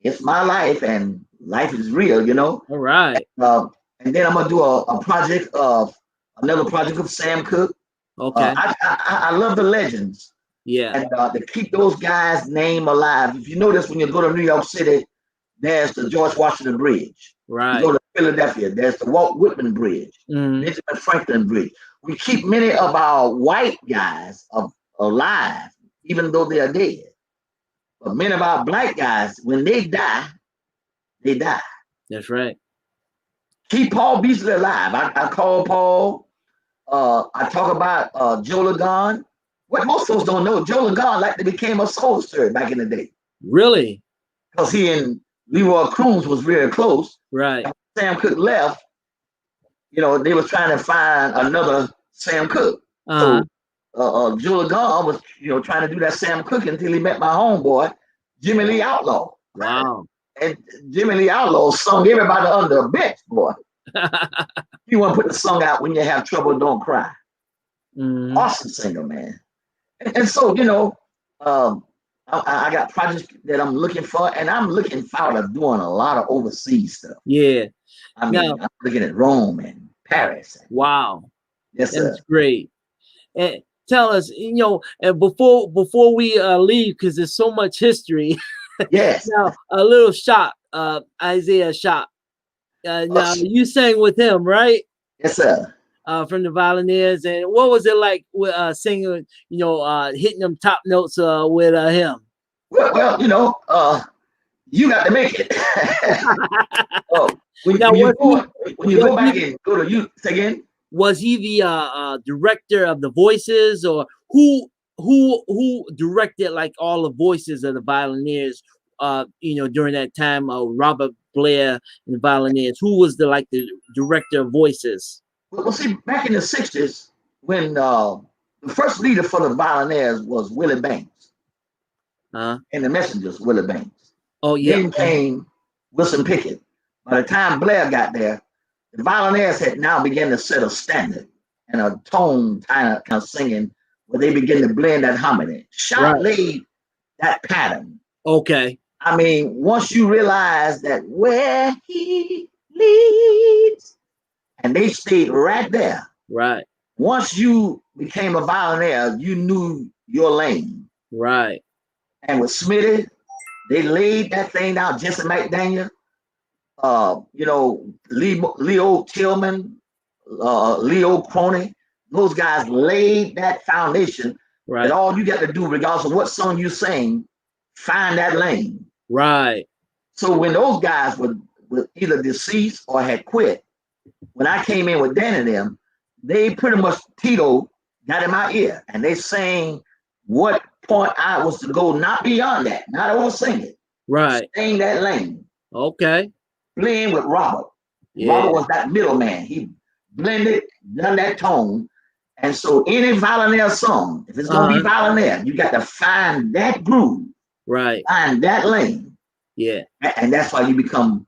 it's my life and life is real, you know. All right. And then I'm gonna do another project of Sam Cooke. Okay. I love the legends. Yeah. And to keep those guys' name alive. If you notice, when you go to New York City, there's the George Washington Bridge. Right. You go to Philadelphia, there's the Walt Whitman Bridge, Benjamin Franklin Bridge. We keep many of our white guys alive, even though they are dead. But many of our black guys, when they die, they die. That's right. Keep Paul Beasley alive. I call Paul. I talk about Joe Lagon. What most folks don't know, Joe Lagon like they became a soul stirrer back in the day. Really? Because he and Leroy Crooms was very close. Right. And when Sam Cooke left, you know, they was trying to find another Sam Cooke. So Julie Gone was, trying to do that Sam Cooke until he met my homeboy, Jimmy Lee Outlaw. Wow. And Jimmy Lee Outlaw sung everybody under a bench, boy. You want to put the song out when you have trouble, don't cry. Mm-hmm. Awesome singer, man. And so, I got projects that I'm looking for, and I'm looking forward to doing a lot of overseas stuff. Yeah. I mean, I'm looking at Rome and Paris. Wow. Yes, sir. That's great. And tell us, and before we leave, because there's so much history. Yes. Now, a little shot, Isaiah Shop. Now, you sang with him, right? Yes, sir. From the Violinaires, and what was it like with singing? Hitting them top notes with him. Well, you got to make it. When you go back and go to you say again. Was he the director of the voices, or who directed like all the voices of the Violinaires? During that time, Robert Blair and the Violinaires. Who was the director of voices? Well, see, back in the 60s, when the first leader for the Violinaires was Willie Banks, and the Messengers, Willie Banks. Oh yeah. Then came Wilson Pickett. By the time Blair got there, the Violinaires had now begun to set a standard and a tone kind of singing where they begin to blend that harmony. Shot laid that pattern. Okay. I mean, once you realize that where he leads, and they stayed right there. Right. Once you became a violinaire, you knew your lane. Right. And with Smitty, they laid that thing down. Jesse McDaniel, Leo Tillman, Leo Crony, those guys laid that foundation. Right. And all you got to do, regardless of what song you sing, find that lane. Right. So when those guys were either deceased or had quit, when I came in with Dan and them, they pretty much Tito got in my ear, and they sang what point I was to go, not beyond that, not over sing it. Right. Sing that lane. Okay. Playing with Robert. Yeah. Robert was that middleman. He blended, done that tone. And so any violinaire song, if it's gonna be violinaire, you got to find that groove. Right. Find that lane. Yeah. And that's why you become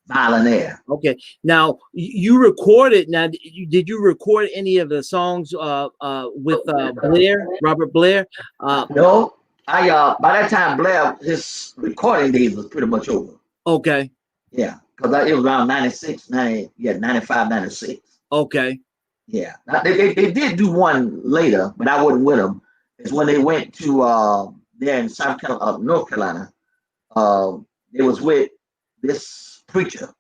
violinaire. Okay. Now you recorded. Now, did you record any of the songs with Blair, Robert Blair? No. I by that time Blair, his recording days was pretty much over. Okay. Yeah, because it was around 95, 96. Okay. Yeah. Now, they did do one later, but I wasn't with them. It's when they went to there in North Carolina. They was with this preacher,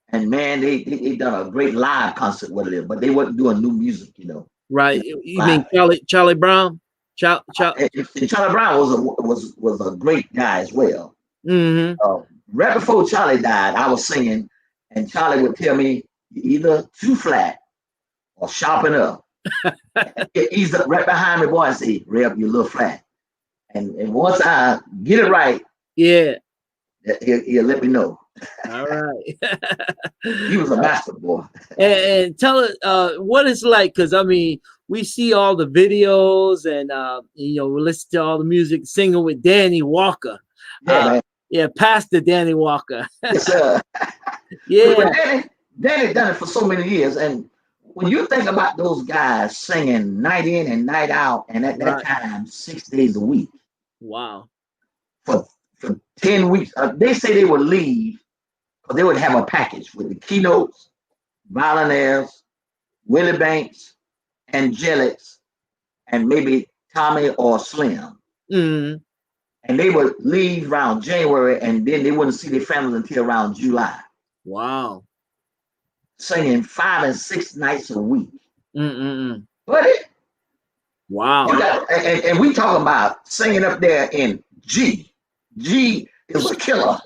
and man, they done a great live concert with it, but they wasn't doing new music, Right. You mean Charlie Brown? Charlie Brown was a great guy as well. Mm-hmm. Right before Charlie died, I was singing, and Charlie would tell me, either too flat or sharpen up. He's right behind me, boy, and say, Reb, you're a little flat. And once I get it right, yeah, he'll let me know. All right. He was a master, boy. And tell us what it's like, because I mean, we see all the videos and we listen to all the music singing with Danny Walker. Yeah, man. Yeah, Pastor Danny Walker. Yes, sir. Yeah. But Danny done it for so many years, and when you think about those guys singing night in and night out, and at that time 6 days a week. Wow. For 10 weeks, they say they would leave, because they would have a package with the keynotes, violinaires, Willie Banks, Angelics, and maybe Tommy or Slim. Mm-hmm. And they would leave around January, and then they wouldn't see their families until around July. Wow. Singing 5 and 6 nights a week. Mm-mm-mm. But wow. And we talking about singing up there in G. G is a killer.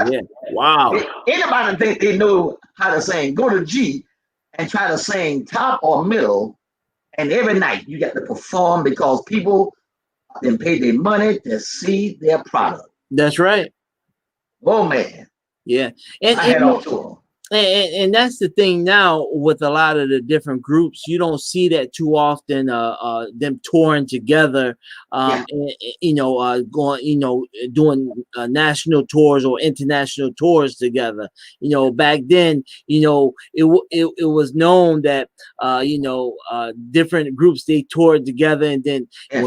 Yeah. Wow. Anybody think they know how to sing, go to G and try to sing top or middle, and every night you got to perform, because people then pay their money to see their product. That's right. Oh man. Yeah. I had on tour. And that's the thing now with a lot of the different groups. You don't see that too often. Them touring together, Yeah. going, doing national tours or international tours together. Back then, it was known that different groups, they toured together, and then Yes.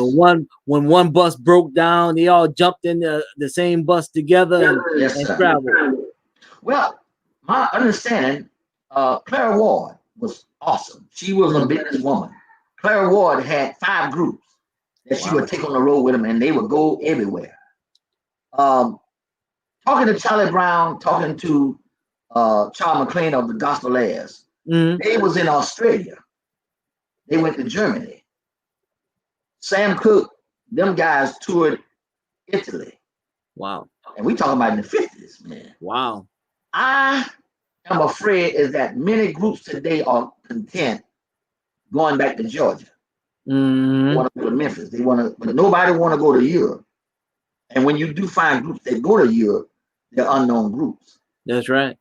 when one bus broke down, they all jumped in the same bus together Yes, and sir. traveled. Well, my understanding, Clara Ward was awesome. She was a businesswoman. Clara Ward had 5 groups that she would take on the road with them, and they would go everywhere. Talking to Charlie Brown, talking to Charles McLean of the Gospel Lads, they was in Australia. They went to Germany. Sam Cooke, them guys toured Italy. Wow. And we talking about in the 50s, man. Wow. I am afraid is that many groups today are content going back to Georgia. They want to go to Memphis. But nobody want to go to Europe. And when you do find groups that go to Europe, they're unknown groups. That's right.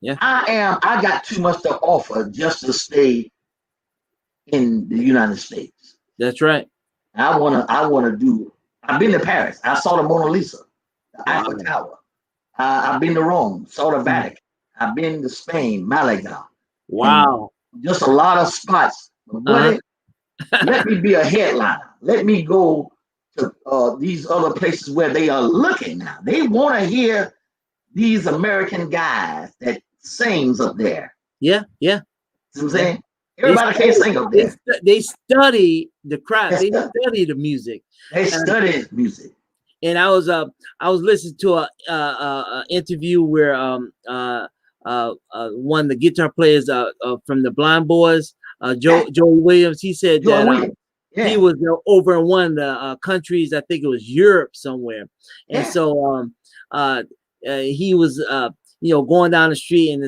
Yeah. I got too much to offer just to stay in the United States. That's right. I wanna do. I've been to Paris. I saw the Mona Lisa, the Eiffel Tower. I've been to Rome, saw the Vatican. I've been to Spain, Malaga. Wow. Just a lot of spots. But let me be a headliner. Let me go to these other places where they are looking now. They want to hear these American guys that sings up there. Yeah, yeah. You know what I'm saying? Everybody can't sing up there. They study the craft. They study the music. They study music. And I was listening to a interview where one of the guitar players from the Blind Boys, Joey Williams, he said that he was over in one of the countries, I think it was Europe somewhere, and so he was going down the street, and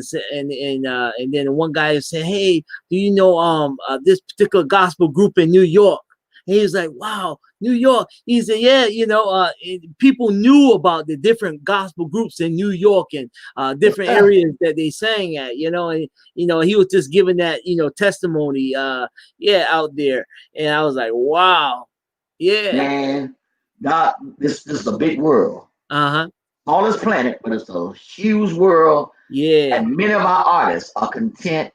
then one guy said, "Hey, do you know this particular gospel group in New York?" And he was like, "Wow, New York." He said, "Yeah, people knew about the different gospel groups in New York and different areas that they sang at, and he was just giving that testimony, out there." And I was like, "Wow, yeah, man, God, this is a big world. Smallest planet, but it's a huge world. Yeah. And many of our artists are content,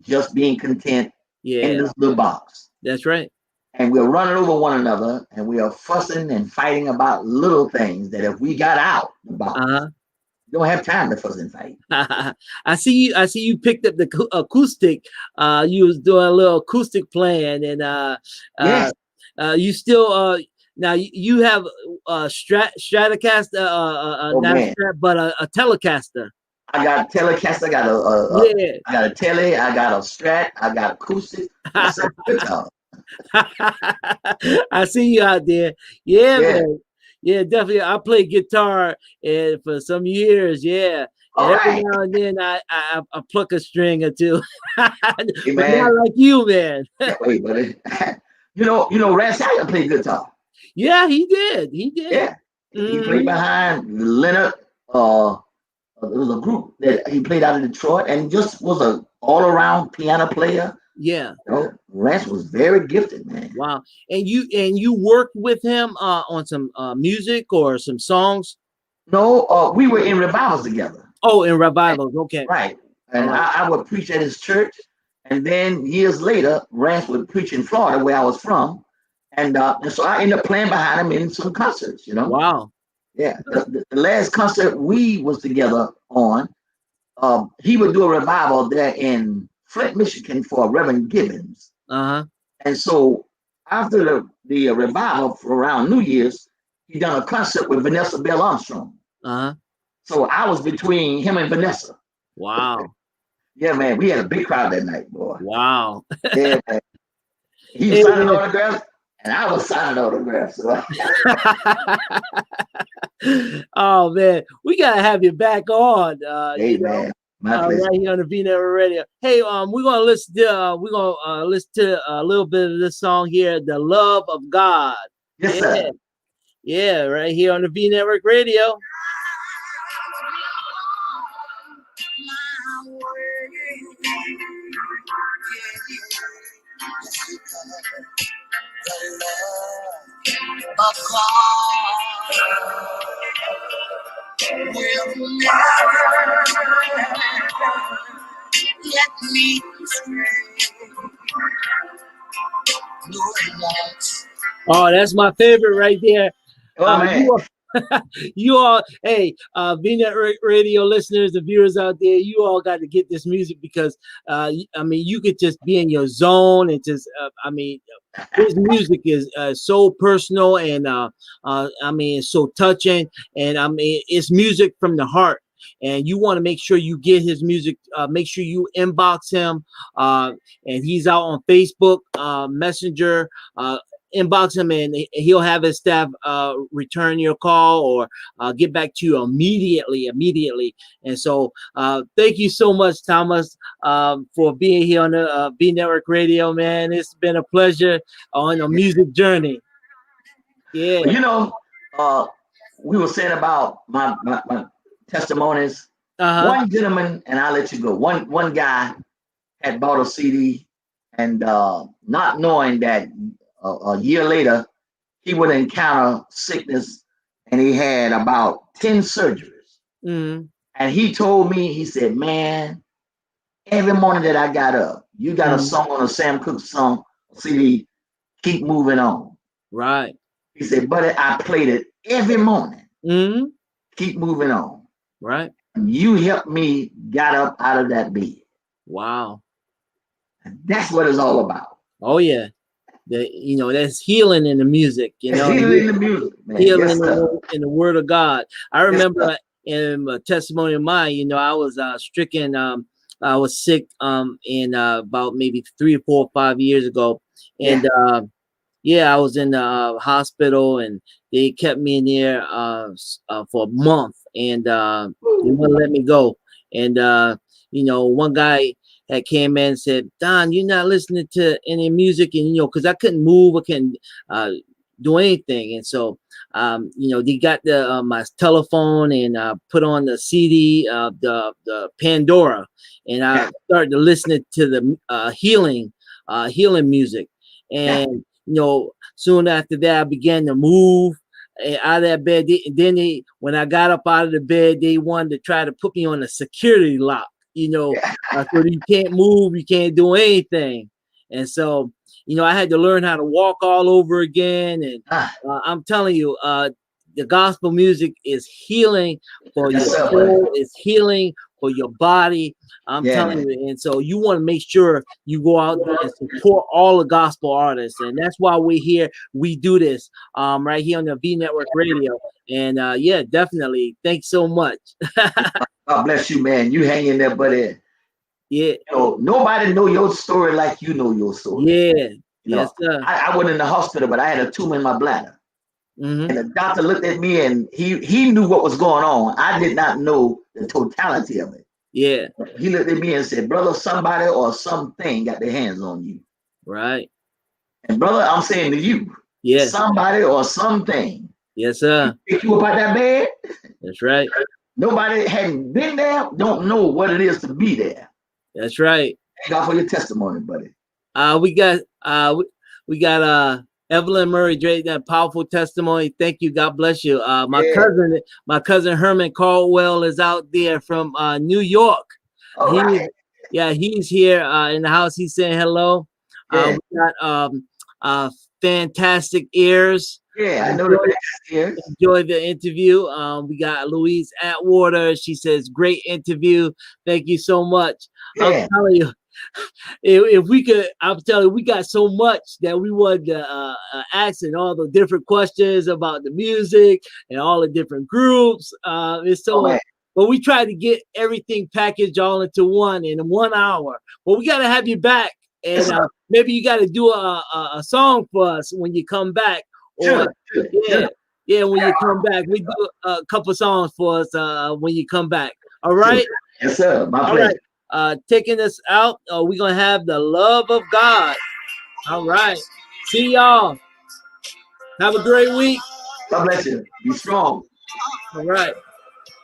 just being content in this little box. That's right. And we're running over one another, and we are fussing and fighting about little things that if we got out the box, you don't have time to fuss and fight. I see you picked up the acoustic. You was doing a little acoustic playing, and you still now you have a Stratocaster, not a Strat, but a Telecaster. I got a Telecaster. I got I got a Tele. I got a Strat. I got acoustic. That's a guitar. I see you out there. Yeah, man. Yeah, definitely. I play guitar for some years. Yeah. Every now and then I pluck a string or two. But not like you, man. Wait, buddy. You know, Ryan played guitar. Yeah, he did. Yeah. He played behind Leonard. There was a group that he played out of Detroit, and just was an all-around piano player. Yeah. Rance was very gifted, man. Wow. And you worked with him on some music or some songs? No, we were in revivals together. Oh, in revivals. Okay. Right. And I would preach at his church. And then years later, Rance would preach in Florida, where I was from. And so I ended up playing behind him in some concerts, Wow. Yeah. The last concert we was together on, he would do a revival there in Flint, Michigan for Reverend Gibbons. And so after the revival for around New Year's, he done a concert with Vanessa Bell Armstrong. So I was between him and Vanessa. Wow. Yeah, man, we had a big crowd that night, boy. Wow. Yeah, man. He was signing autographs, and I was signing autographs. So. Oh man, we gotta have you back on. Hey, man. Right here on the Vnetwork Radio. Hey, we're gonna listen to a little bit of this song here, "The Love of God." Yes, sir. Yeah, right here on the Vnetwork Radio. of God will never let me stray. No loss. Oh, that's my favorite right there. Oh man. You all, hey, Vnetwork Radio listeners, the viewers out there, you all got to get this music because, I mean, you could just be in your zone and just, I mean, his music is so personal and, I mean, it's so touching, and I mean, it's music from the heart. And you want to make sure you get his music. Make sure you inbox him, and he's out on Facebook Messenger. Inbox him and he'll have his staff return your call or get back to you immediately. And so thank you so much, Thomas, for being here on the Vnetwork Radio, man. It's been a pleasure on a music journey. Yeah. You know, we were saying about my testimonies. One gentleman, and I'll let you go. One guy had bought a CD and not knowing that a year later, he would encounter sickness, and he had about 10 surgeries. Mm-hmm. And he told me, he said, man, every morning that I got up, you got a song on a Sam Cooke song CD, Keep Moving On. Right. He said, buddy, I played it every morning. Mm-hmm. Keep moving on. Right. You helped me get up out of that bed. Wow. And that's what it's all about. Oh, yeah. That's healing in the music, healing in the music, man. Healing Yes, in the word of God. I remember in a testimony of mine, I was stricken. I was sick in about maybe 3 or 4 or 5 years ago, and I was in the hospital, and they kept me in there for a month, and they wouldn't let me go. And one guy that came in and said, Don, you're not listening to any music, and because I couldn't move, I couldn't do anything. And so they got my telephone and put on the CD of the Pandora, and I started to listen to the healing music. And soon after that, I began to move out of that bed. When I got up out of the bed, they wanted to try to put me on a security lock. So you can't move, you can't do anything. And so, I had to learn how to walk all over again. And I'm telling you, the gospel music is healing for your soul, it's healing for your body. I'm telling you. And so you want to make sure you go out there and support all the gospel artists. And that's why we're here. We do this right here on the Vnetwork Radio. And definitely. Thanks so much. God bless you, man. You hang in there, buddy. Yeah. Nobody know your story like you know your story. Yeah. Yes, sir. I went in the hospital, but I had a tumor in my bladder. Mm-hmm. And the doctor looked at me, and he knew what was going on. I did not know the totality of it. Yeah. He looked at me and said, brother, somebody or something got their hands on you. Right. And brother, I'm saying to you, somebody or something. Yes, sir. Pick you up out that bed. That's right. Nobody hadn't been there, don't know what it is to be there. That's right. Thank God for your testimony, buddy. We got Evelyn Murray Drake, that powerful testimony. Thank you. God bless you. My cousin Herman Caldwell is out there from New York. He's here in the house. He's saying hello. We got Fantastic Ears. Yeah, I know the ears. Enjoy the interview. We got Louise Atwater. She says, great interview. Thank you so much. I'm telling you, if we could, I'm telling you, we got so much that we wanted to ask, and all the different questions about the music and all the different groups. It's so much. But we tried to get everything packaged all into one in 1 hour. But we got to have you back. And maybe you got to do a song for us when you come back. When you come back, we do a couple songs for us when you come back. All right? Yes, sir. My pleasure. Right. Taking us out, we're going to have The Love of God. All right. See y'all. Have a great week. God bless you. Be strong. All right.